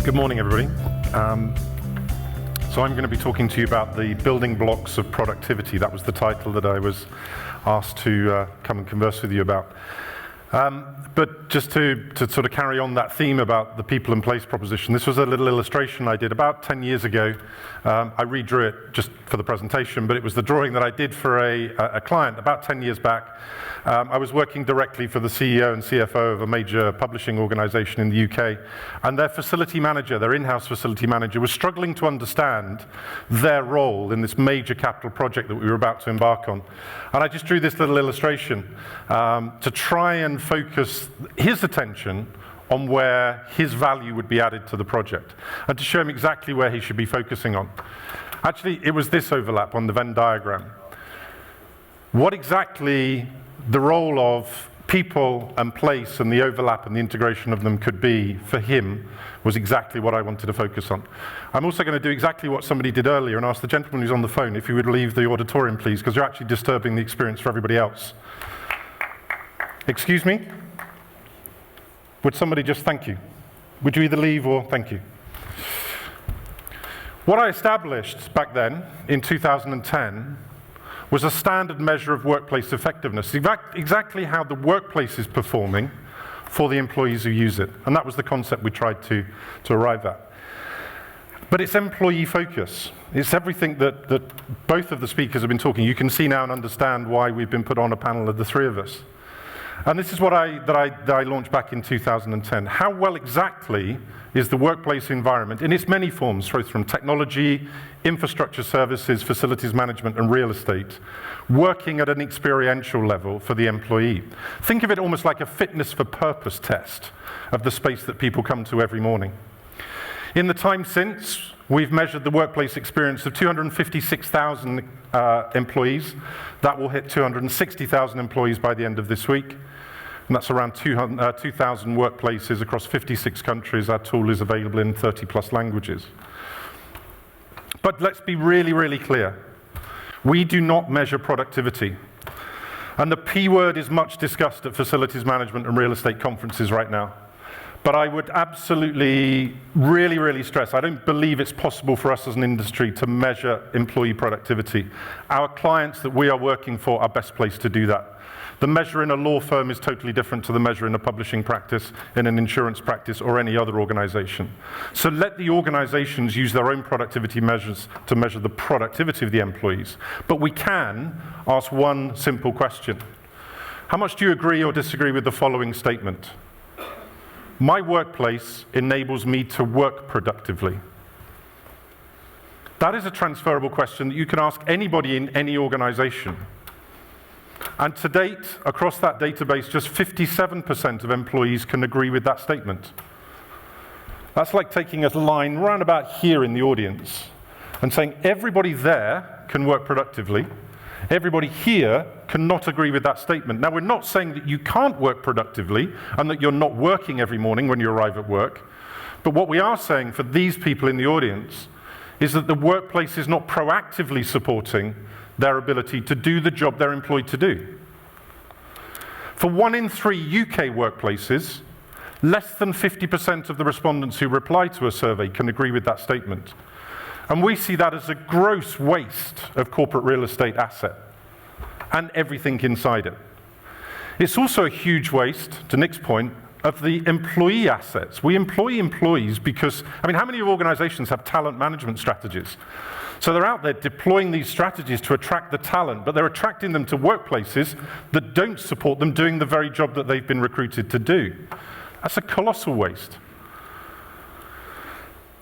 Good morning, everybody. So I'm going to be talking to you about the building blocks of productivity. That was the title that I was asked to come and converse with you about. But just to sort of carry on that theme about the people and place proposition, this was a little illustration I did about 10 years ago. I redrew it just for the presentation, but it was the drawing that I did for a client about 10 years back. I was working directly for the CEO and CFO of a major publishing organization in the UK, and their facility manager, their in-house facility manager, was struggling to understand their role in this major capital project that we were about to embark on. And I just drew this little illustration to try and focus his attention on where his value would be added to the project, and to show him exactly where he should be focusing on. Actually, it was this overlap on the Venn diagram. What exactly the role of people and place and the overlap and the integration of them could be for him was exactly what I wanted to focus on. I'm also going to do exactly what somebody did earlier and ask the gentleman who's on the phone if he would leave the auditorium, please, because you're actually disturbing the experience for everybody else. Excuse me? Would somebody just thank you? Would you either leave or thank you? What I established back then, in 2010, was a standard measure of workplace effectiveness, exactly how the workplace is performing for the employees who use it. And that was the concept we tried to arrive at. But it's employee focus. It's everything that both of the speakers have been talking. You can see now and understand why we've been put on a panel of the three of us. And this is what I launched back in 2010. How well exactly is the workplace environment in its many forms, both from technology, infrastructure services, facilities management, and real estate, working at an experiential level for the employee? Think of it almost like a fitness for purpose test of the space that people come to every morning. In the time since, we've measured the workplace experience of 256,000 employees. That will hit 260,000 employees by the end of this week. And that's around 2,000 workplaces across 56 countries. Our tool is available in 30+ languages. But let's be really, really clear. We do not measure productivity. And the P word is much discussed at facilities management and real estate conferences right now. But I would absolutely, really, really stress, I don't believe it's possible for us as an industry to measure employee productivity. Our clients that we are working for are best placed to do that. The measure in a law firm is totally different to the measure in a publishing practice, in an insurance practice, or any other organization. So let the organizations use their own productivity measures to measure the productivity of the employees. But we can ask one simple question. How much do you agree or disagree with the following statement? My workplace enables me to work productively. That is a transferable question that you can ask anybody in any organization. And to date, across that database, just 57% of employees can agree with that statement. That's like taking a line round about here in the audience and saying everybody there can work productively. Everybody here cannot agree with that statement. Now, we're not saying that you can't work productively and that you're not working every morning when you arrive at work. But what we are saying for these people in the audience is that the workplace is not proactively supporting their ability to do the job they're employed to do. For 1 in 3 UK workplaces, less than 50% of the respondents who reply to a survey can agree with that statement. And we see that as a gross waste of corporate real estate asset and everything inside it. It's also a huge waste, to Nick's point, of the employee assets. We employ employees because, how many organizations have talent management strategies? So they're out there deploying these strategies to attract the talent, but they're attracting them to workplaces that don't support them doing the very job that they've been recruited to do. That's a colossal waste.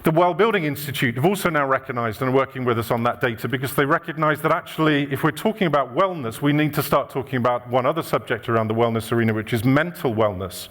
The Well Building Institute have also now recognized and are working with us on that data because they recognize that actually, if we're talking about wellness, we need to start talking about one other subject around the wellness arena, which is mental wellness.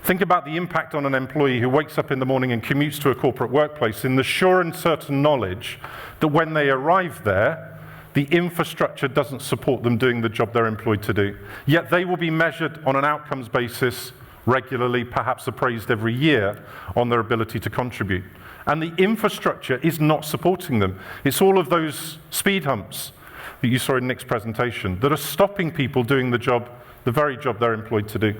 Think about the impact on an employee who wakes up in the morning and commutes to a corporate workplace in the sure and certain knowledge that when they arrive there, the infrastructure doesn't support them doing the job they're employed to do. Yet they will be measured on an outcomes basis regularly, perhaps appraised every year, on their ability to contribute. And the infrastructure is not supporting them. It's all of those speed humps that you saw in Nick's presentation that are stopping people doing the job, the very job they're employed to do.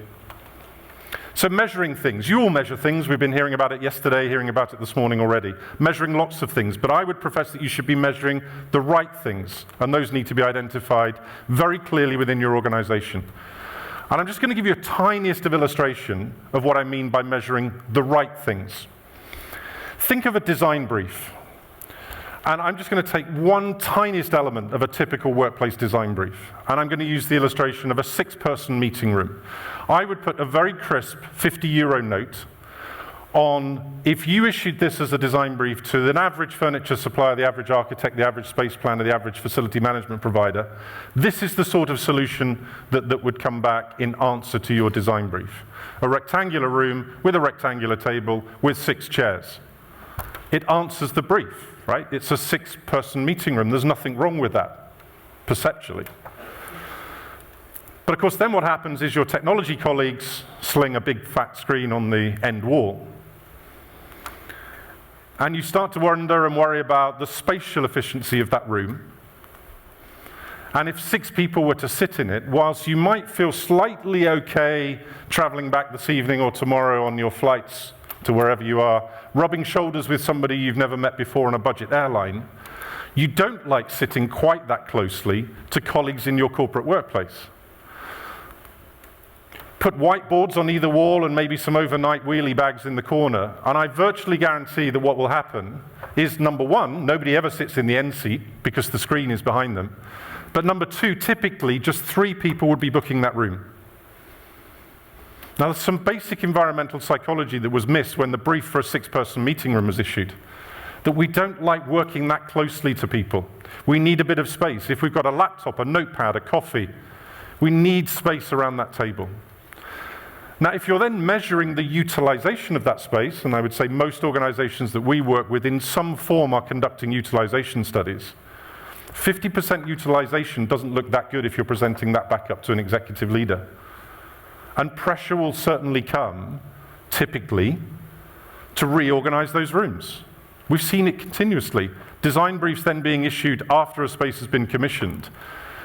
So measuring things, you all measure things, we've been hearing about it yesterday, hearing about it this morning already, measuring lots of things, but I would profess that you should be measuring the right things, and those need to be identified very clearly within your organization. And I'm just going to give you a tiniest of illustration of what I mean by measuring the right things. Think of a design brief. And I'm just going to take one tiniest element of a typical workplace design brief, and I'm going to use the illustration of a 6-person meeting room. I would put a very crisp €50 note on, if you issued this as a design brief to an average furniture supplier, the average architect, the average space planner, the average facility management provider, this is the sort of solution that would come back in answer to your design brief. A rectangular room with a rectangular table with 6 chairs. It answers the brief. Right? It's a 6-person meeting room. There's nothing wrong with that, perceptually. But of course, then what happens is your technology colleagues sling a big fat screen on the end wall. And you start to wonder and worry about the spatial efficiency of that room. And if 6 people were to sit in it, whilst you might feel slightly okay traveling back this evening or tomorrow on your flights to wherever you are, rubbing shoulders with somebody you've never met before on a budget airline, you don't like sitting quite that closely to colleagues in your corporate workplace. Put whiteboards on either wall and maybe some overnight wheelie bags in the corner, and I virtually guarantee that what will happen is, number one, nobody ever sits in the end seat because the screen is behind them. But number 2, typically just 3 people would be booking that room. Now, there's some basic environmental psychology that was missed when the brief for a 6-person meeting room was issued, that we don't like working that closely to people. We need a bit of space. If we've got a laptop, a notepad, a coffee, we need space around that table. Now, if you're then measuring the utilization of that space, and I would say most organizations that we work with in some form are conducting utilization studies, 50% utilization doesn't look that good if you're presenting that back up to an executive leader. And pressure will certainly come, typically, to reorganize those rooms. We've seen it continuously. Design briefs then being issued after a space has been commissioned,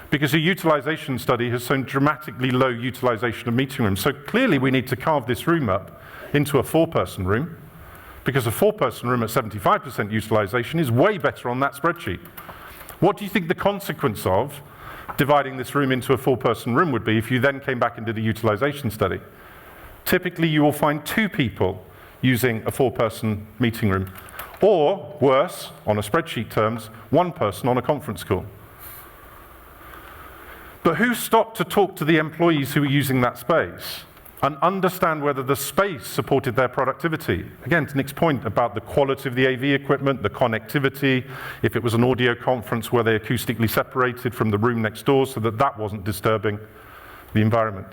because a utilization study has shown dramatically low utilization of meeting rooms. So clearly we need to carve this room up into a 4-person room, because a 4-person room at 75% utilization is way better on that spreadsheet. What do you think the consequence of dividing this room into a 4-person room would be if you then came back and did a utilization study? Typically, you will find 2 people using a 4-person meeting room, or worse, on a spreadsheet terms, 1 person on a conference call. But who stopped to talk to the employees who were using that space and understand whether the space supported their productivity? Again, to Nick's point about the quality of the AV equipment, the connectivity, if it was an audio conference, were they acoustically separated from the room next door so that that wasn't disturbing the environment?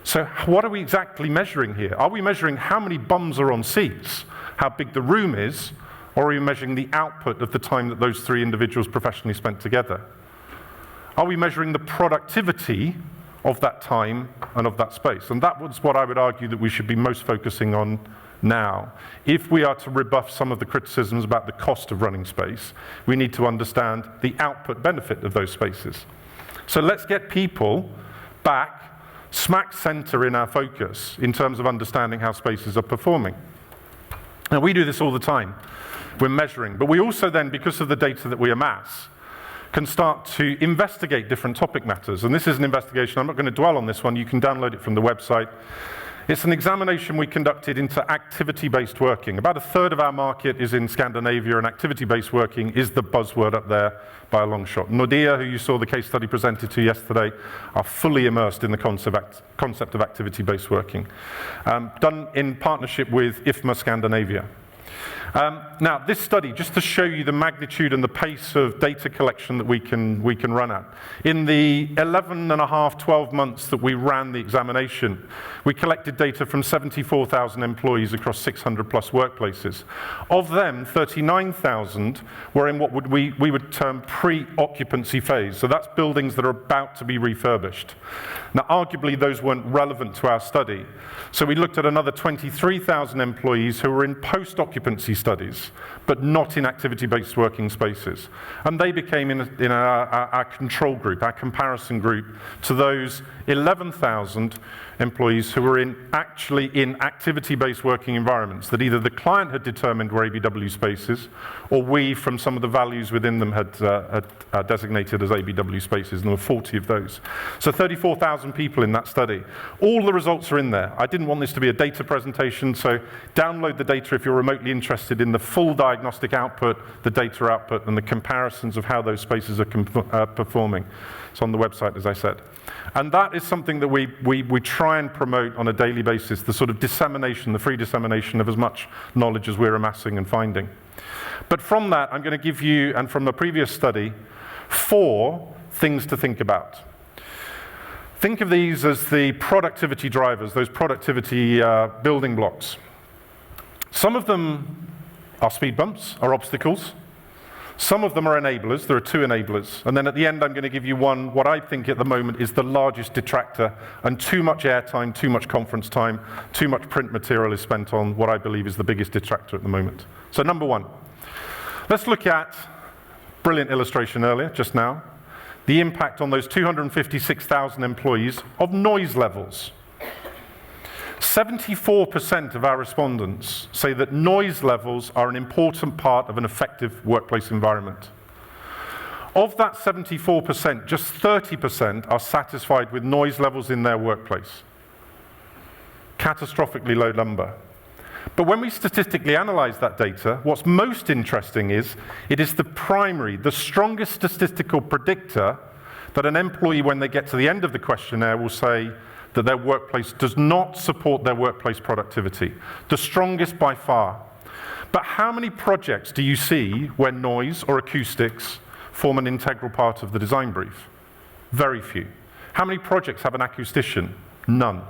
So what are we exactly measuring here? Are we measuring how many bums are on seats, how big the room is, or are we measuring the output of the time that those 3 individuals professionally spent together? Are we measuring the productivity of that time and of that space? And that was what I would argue that we should be most focusing on now. If we are to rebuff some of the criticisms about the cost of running space, we need to understand the output benefit of those spaces. So let's get people back smack center in our focus in terms of understanding how spaces are performing. Now, we do this all the time. We're measuring, but we also then, because of the data that we amass, can start to investigate different topic matters. And this is an investigation, I'm not going to dwell on this one, you can download it from the website. It's an examination we conducted into activity-based working. About 1/3 of our market is in Scandinavia, and activity-based working is the buzzword up there by a long shot. Nordea, who you saw the case study presented to yesterday, are fully immersed in the concept of activity-based working. Done in partnership with IFMA Scandinavia. Now, this study, just to show you the magnitude and the pace of data collection that we can run at. In the 12 months that we ran the examination, we collected data from 74,000 employees across 600 plus workplaces. Of them, 39,000 were in what we would term pre-occupancy phase. So that's buildings that are about to be refurbished. Now, arguably, those weren't relevant to our study. So we looked at another 23,000 employees who were in post-occupancy studies, but not in activity-based working spaces. And they became in our control group, our comparison group, to those 11,000 employees who were actually in activity-based working environments that either the client had determined were ABW spaces, or we, from some of the values within them, had designated as ABW spaces, and there were 40 of those. So 34,000 people in that study. All the results are in there. I didn't want this to be a data presentation, so download the data if you're remotely interested in the full diagnostic output, the data output, and the comparisons of how those spaces are performing. It's on the website, as I said. And that is something that we try and promote on a daily basis, the sort of dissemination, the free dissemination of as much knowledge as we're amassing and finding. But from that, I'm going to give you, and from a previous study, 4 things to think about. Think of these as the productivity drivers, those productivity building blocks. Some of them are speed bumps, are obstacles. Some of them are enablers. There are 2 enablers. And then at the end, I'm going to give you one, what I think at the moment is the largest detractor, and too much airtime, too much conference time, too much print material is spent on what I believe is the biggest detractor at the moment. So number 1, let's look at, brilliant illustration earlier, just now, the impact on those 256,000 employees of noise levels. 74% of our respondents say that noise levels are an important part of an effective workplace environment. Of that 74%, just 30% are satisfied with noise levels in their workplace. Catastrophically low number. But when we statistically analyze that data, what's most interesting is it is the primary, the strongest statistical predictor that an employee, when they get to the end of the questionnaire, will say that their workplace does not support their workplace productivity. The strongest by far. But how many projects do you see where noise or acoustics form an integral part of the design brief? Very few. How many projects have an acoustician? None.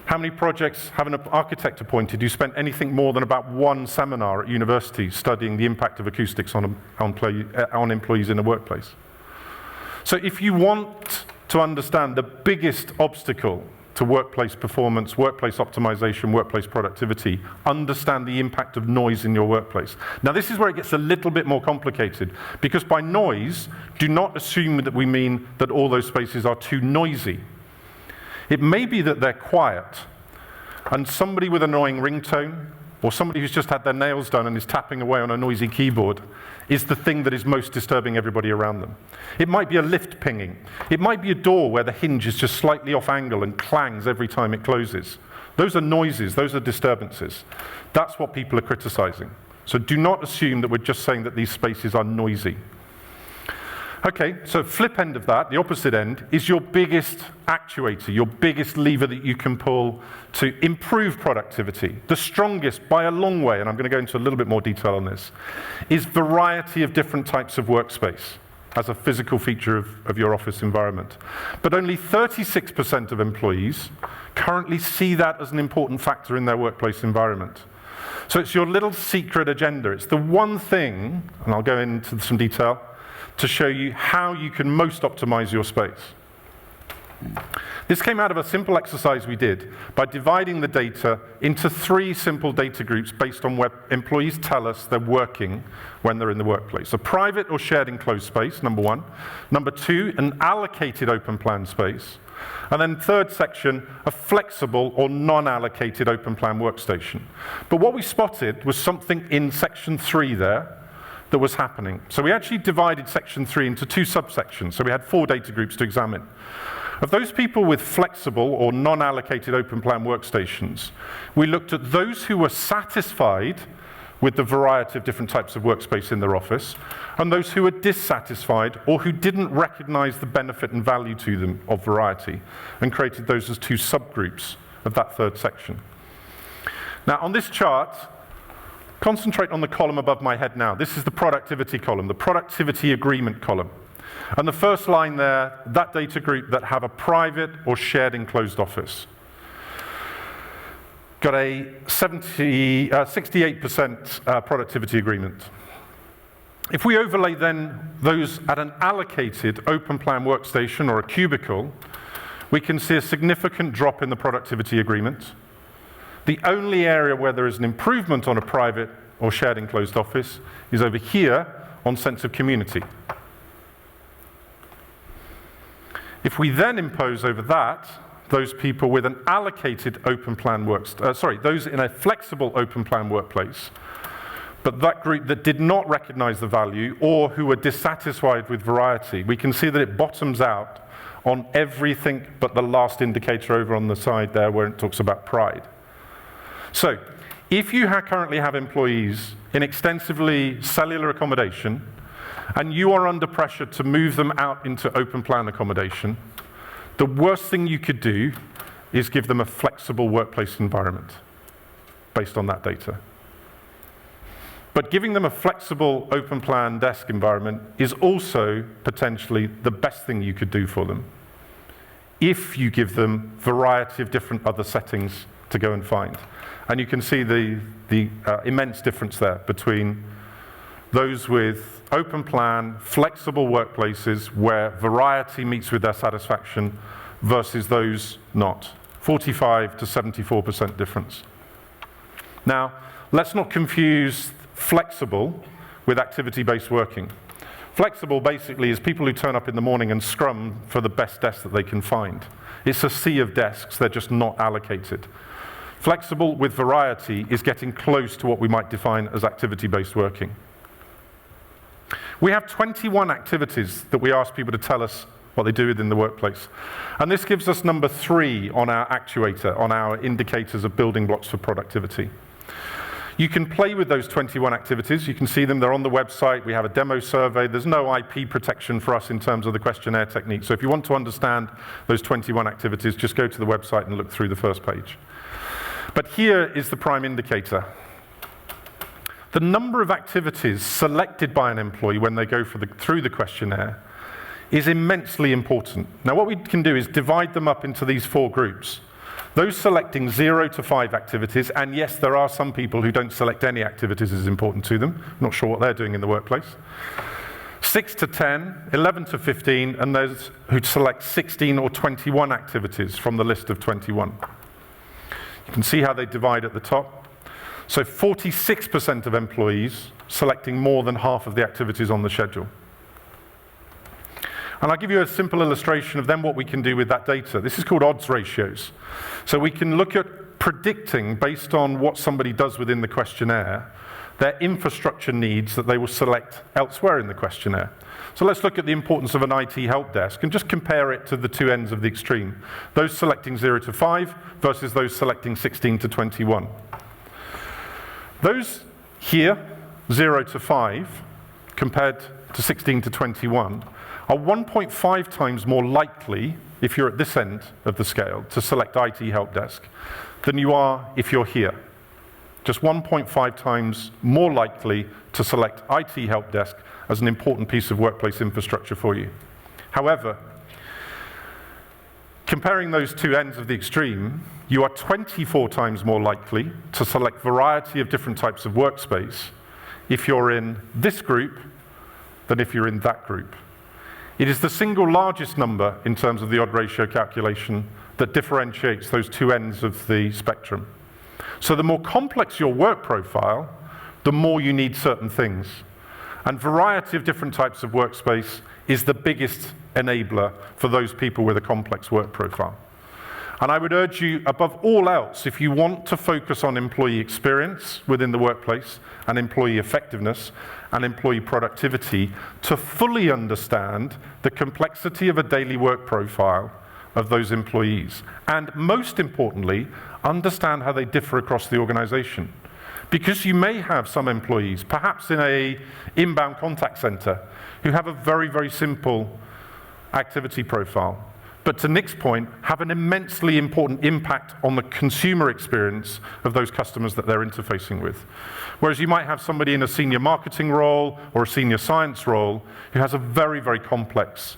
How many projects have an architect appointed who spent anything more than about 1 seminar at university studying the impact of acoustics on employees in a workplace? So if you want to understand the biggest obstacle to workplace performance, workplace optimization, workplace productivity, understand the impact of noise in your workplace. Now this is where it gets a little bit more complicated, because by noise, do not assume that we mean that all those spaces are too noisy. It may be that they're quiet, and somebody with an annoying ringtone, or somebody who's just had their nails done and is tapping away on a noisy keyboard, is the thing that is most disturbing everybody around them. It might be a lift pinging. It might be a door where the hinge is just slightly off angle and clangs every time it closes. Those are noises, those are disturbances. That's what people are criticizing. So do not assume that we're just saying that these spaces are noisy. Okay, so flip end of that, the opposite end, is your biggest actuator, your biggest lever that you can pull to improve productivity. The strongest by a long way, and I'm going to go into a little bit more detail on this, is variety of different types of workspace as a physical feature of your office environment. But only 36% of employees currently see that as an important factor in their workplace environment. So it's your little secret agenda. It's the one thing, and I'll go into some detail, to show you how you can most optimize your space. This came out of a simple exercise we did by dividing the data into 3 simple data groups based on where employees tell us they're working when they're in the workplace. A private or shared enclosed space, number 1. Number 2, an allocated open plan space. And then 3rd section, a flexible or non-allocated open plan workstation. But what we spotted was something in section 3 there that was happening. So we actually divided section 3 into 2 subsections. So we had 4 data groups to examine. Of those people with flexible or non-allocated open plan workstations, we looked at those who were satisfied with the variety of different types of workspace in their office, and those who were dissatisfied or who didn't recognize the benefit and value to them of variety, and created those as 2 subgroups of that 3rd section. Now on this chart, concentrate on the column above my head now. This is the productivity column, the productivity agreement column. And the first line there, that data group that have a private or shared enclosed office, got a 68% productivity agreement. If we overlay then those at an allocated open plan workstation or a cubicle, we can see a significant drop in the productivity agreement. The only area where there is an improvement on a private or shared enclosed office is over here on sense of community. If we then impose over that those people with an allocated open plan those in a flexible open plan workplace, but that group that did not recognize the value or who were dissatisfied with variety, we can see that it bottoms out on everything but the last indicator over on the side there where it talks about pride. So, if you currently have employees in extensively cellular accommodation, and you are under pressure to move them out into open plan accommodation, the worst thing you could do is give them a flexible workplace environment based on that data. But giving them a flexible open plan desk environment is also potentially the best thing you could do for them if you give them a variety of different other settings to go and find. And you can see the immense difference there between those with open plan, flexible workplaces where variety meets with their satisfaction versus those not. 45 to 74% difference. Now, let's not confuse flexible with activity-based working. Flexible basically is people who turn up in the morning and scrum for the best desk that they can find. It's a sea of desks, they're just not allocated. Flexible with variety is getting close to what we might define as activity-based working. We have 21 activities that we ask people to tell us what they do within the workplace. And this gives us number 3 on our actuator, on our indicators of building blocks for productivity. You can play with those 21 activities. You can see them, they're on the website. We have a demo survey. There's no IP protection for us in terms of the questionnaire technique. So if you want to understand those 21 activities, just go to the website and look through the first page. But here is the prime indicator. The number of activities selected by an employee when they go through the questionnaire is immensely important. Now what we can do is divide them up into these 4 groups. Those selecting 0 to 5 activities, and yes, there are some people who don't select any activities is important to them. I'm not sure what they're doing in the workplace. 6 to 10, 11 to 15, and those who select 16 or 21 activities from the list of 21. You can see how they divide at the top. So 46% of employees selecting more than half of the activities on the schedule. And I'll give you a simple illustration of then what we can do with that data. This is called odds ratios. So we can look at predicting, based on what somebody does within the questionnaire, their infrastructure needs that they will select elsewhere in the questionnaire. So let's look at the importance of an IT help desk and just compare it to the 2 ends of the extreme. Those selecting 0 to 5 versus those selecting 16 to 21. Those here, 0 to 5, compared to 16 to 21, are 1.5 times more likely, if you're at this end of the scale, to select IT help desk than you are if you're here. Just 1.5 times more likely to select IT help desk as an important piece of workplace infrastructure for you. However, comparing those 2 ends of the extreme, you are 24 times more likely to select variety of different types of workspace if you're in this group than if you're in that group. It is the single largest number in terms of the odd ratio calculation that differentiates those 2 ends of the spectrum. So the more complex your work profile, the more you need certain things. And variety of different types of workspace is the biggest enabler for those people with a complex work profile. And I would urge you, above all else, if you want to focus on employee experience within the workplace and employee effectiveness and employee productivity, to fully understand the complexity of a daily work profile of those employees. And most importantly, understand how they differ across the organization. Because you may have some employees, perhaps in an inbound contact center, who have a very, very simple activity profile, but to Nick's point, have an immensely important impact on the consumer experience of those customers that they're interfacing with. Whereas you might have somebody in a senior marketing role or a senior science role who has a very, very complex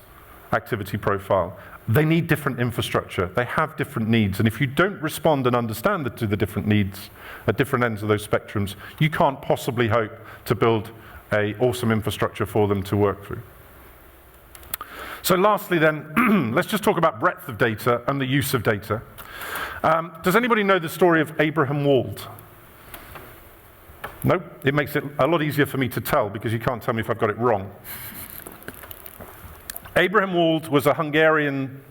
activity profile. They need different infrastructure. They have different needs. And if you don't respond and understand the different needs at different ends of those spectrums, you can't possibly hope to build an awesome infrastructure for them to work through. So lastly then, let's just talk about breadth of data and the use of data. Does anybody know the story of Abraham Wald? No? It makes it a lot easier for me to tell because you can't tell me if I've got it wrong. Abraham Wald was a Hungarian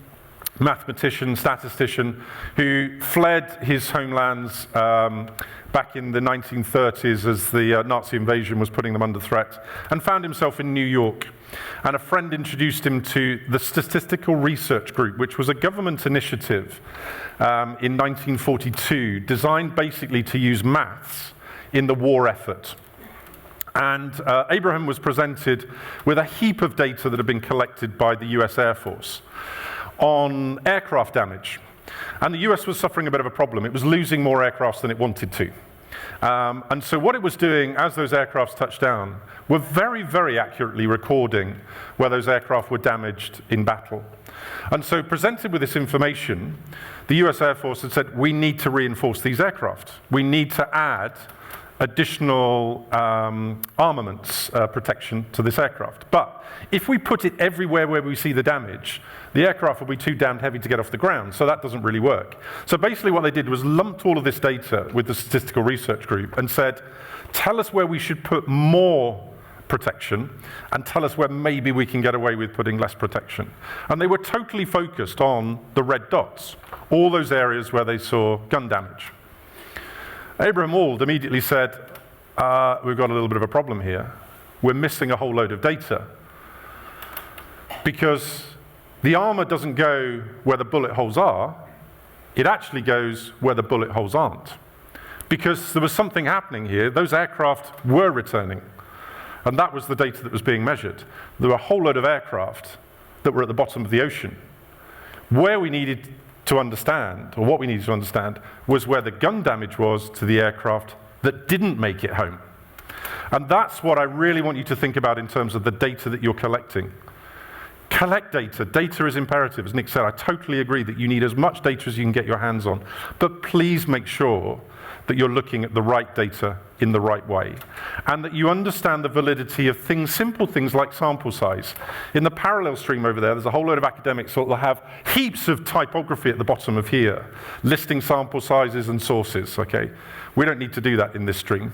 mathematician, statistician, who fled his homelands back in the 1930s as the Nazi invasion was putting them under threat, and found himself in New York. And a friend introduced him to the Statistical Research Group, which was a government initiative in 1942, designed basically to use maths in the war effort. And Abraham was presented with a heap of data that had been collected by the US Air Force on aircraft damage. And the US was suffering a bit of a problem. It was losing more aircrafts than it wanted to. And so what it was doing as those aircrafts touched down were very, very accurately recording where those aircraft were damaged in battle. And so presented with this information, the US Air Force had said, we need to reinforce these aircraft. We need to add additional armaments protection to this aircraft. But if we put it everywhere where we see the damage, the aircraft will be too damned heavy to get off the ground, so that doesn't really work. So basically what they did was lumped all of this data with the Statistical Research Group and said, tell us where we should put more protection and tell us where maybe we can get away with putting less protection. And they were totally focused on the red dots, all those areas where they saw gun damage. Abraham Wald immediately said, we've got a little bit of a problem here. We're missing a whole load of data. Because the armor doesn't go where the bullet holes are, it actually goes where the bullet holes aren't. Because there was something happening here, those aircraft were returning. And that was the data that was being measured. There were a whole load of aircraft that were at the bottom of the ocean. Where we needed to understand, or what we needed to understand, was where the gun damage was to the aircraft that didn't make it home. And that's what I really want you to think about in terms of the data that you're collecting. Collect data. Data is imperative. As Nick said, I totally agree that you need as much data as you can get your hands on. But please make sure that you're looking at the right data in the right way, and that you understand the validity of things, simple things like sample size. In the parallel stream over there, there's a whole load of academics that will have heaps of typography at the bottom of here, listing sample sizes and sources, okay? We don't need to do that in this stream.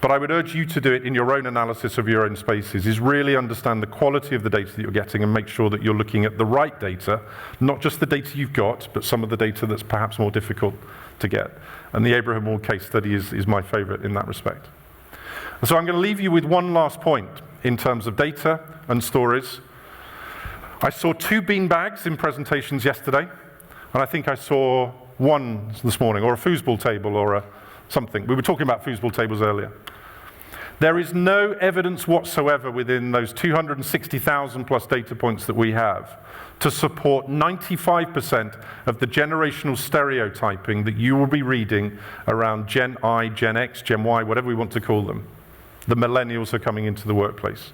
But I would urge you to do it in your own analysis of your own spaces, is really understand the quality of the data that you're getting and make sure that you're looking at the right data, not just the data you've got, but some of the data that's perhaps more difficult to get. And the Abraham Wald case study is my favorite in that respect. And so I'm going to leave you with one last point in terms of data and stories. I saw 2 beanbags in presentations yesterday, and I think I saw one this morning, or a foosball table, or something. We were talking about foosball tables earlier. There is no evidence whatsoever within those 260,000 plus data points that we have to support 95% of the generational stereotyping that you will be reading around Gen I, Gen X, Gen Y, whatever we want to call them. The millennials are coming into the workplace.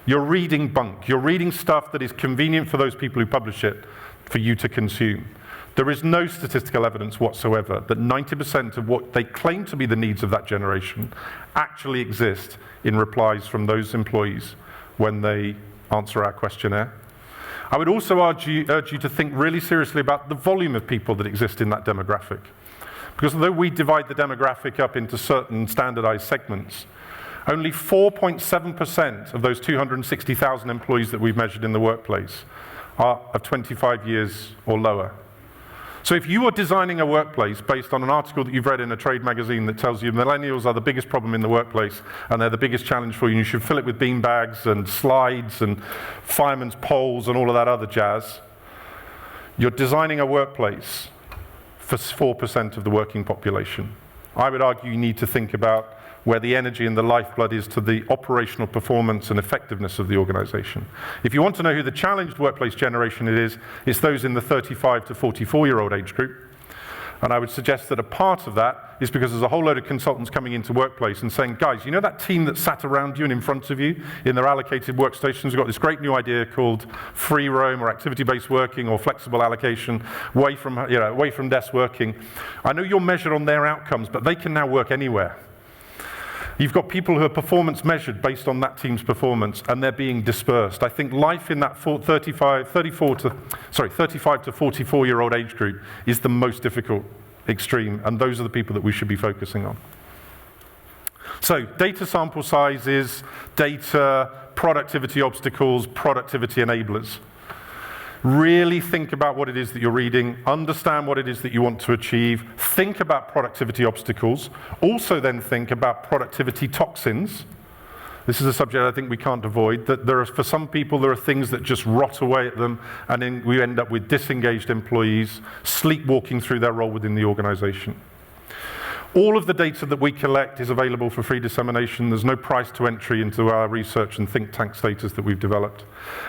You're reading bunk. You're reading stuff that is convenient for those people who publish it for you to consume. There is no statistical evidence whatsoever that 90% of what they claim to be the needs of that generation actually exist in replies from those employees when they answer our questionnaire. I would also urge you to think really seriously about the volume of people that exist in that demographic. Because although we divide the demographic up into certain standardized segments, only 4.7% of those 260,000 employees that we've measured in the workplace are of 25 years or lower. So if you are designing a workplace based on an article that you've read in a trade magazine that tells you millennials are the biggest problem in the workplace and they're the biggest challenge for you, and you should fill it with beanbags and slides and fireman's poles and all of that other jazz, you're designing a workplace for 4% of the working population. I would argue you need to think about where the energy and the lifeblood is to the operational performance and effectiveness of the organization. If you want to know who the challenged workplace generation it is, it's those in the 35 to 44-year-old age group. And I would suggest that a part of that is because there's a whole load of consultants coming into workplace and saying, guys, you know that team that sat around you and in front of you in their allocated workstations? We've got this great new idea called free roam or activity-based working or flexible allocation, away from desk working. I know you're measured on their outcomes, but they can now work anywhere. You've got people who are performance measured based on that team's performance, and they're being dispersed. I think life in that 35 to 44-year-old age group is the most difficult extreme, and those are the people that we should be focusing on. So, data sample sizes, data, productivity obstacles, productivity enablers. Really think about what it is that you're reading, understand what it is that you want to achieve, think about productivity obstacles, also then think about productivity toxins. This is a subject I think we can't avoid, that for some people there are things that just rot away at them, and then we end up with disengaged employees, sleepwalking through their role within the organization. All of the data that we collect is available for free dissemination. There's no price to entry into our research and think tank status that we've developed.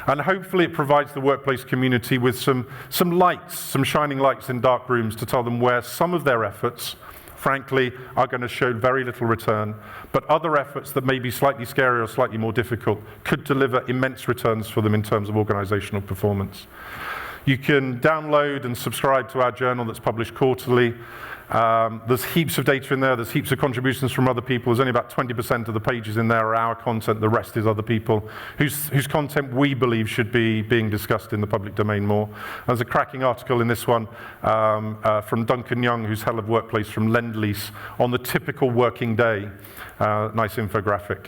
And hopefully it provides the workplace community with some lights, some shining lights in dark rooms to tell them where some of their efforts, frankly, are going to show very little return, but other efforts that may be slightly scarier or slightly more difficult could deliver immense returns for them in terms of organizational performance. You can download and subscribe to our journal that's published quarterly. There's heaps of data in there, there's heaps of contributions from other people. There's only about 20% of the pages in there are our content, the rest is other people whose content we believe should be being discussed in the public domain more. There's a cracking article in this one from Duncan Young, who's head of workplace from Lend-Lease, on the typical working day. Nice infographic.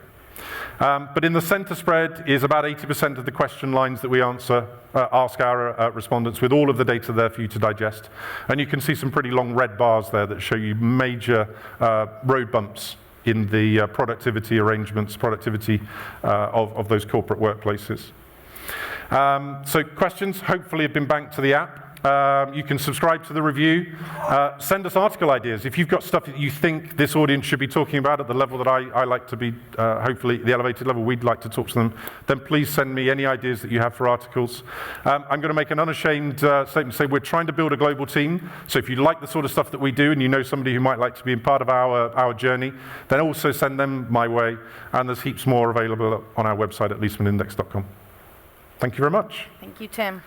But in the center spread is about 80% of the question lines that we ask our respondents, with all of the data there for you to digest. And you can see some pretty long red bars there that show you major road bumps in the productivity arrangements, productivity of those corporate workplaces. So questions hopefully have been banked to the app. You can subscribe to the review. Send us article ideas. If you've got stuff that you think this audience should be talking about at the level that I like to be, hopefully the elevated level we'd like to talk to them, then please send me any ideas that you have for articles. I'm going to make an unashamed statement, say we're trying to build a global team, so if you like the sort of stuff that we do and you know somebody who might like to be in part of our journey, then also send them my way, and there's heaps more available on our website at leesmanindex.com. Thank you very much. Thank you, Tim.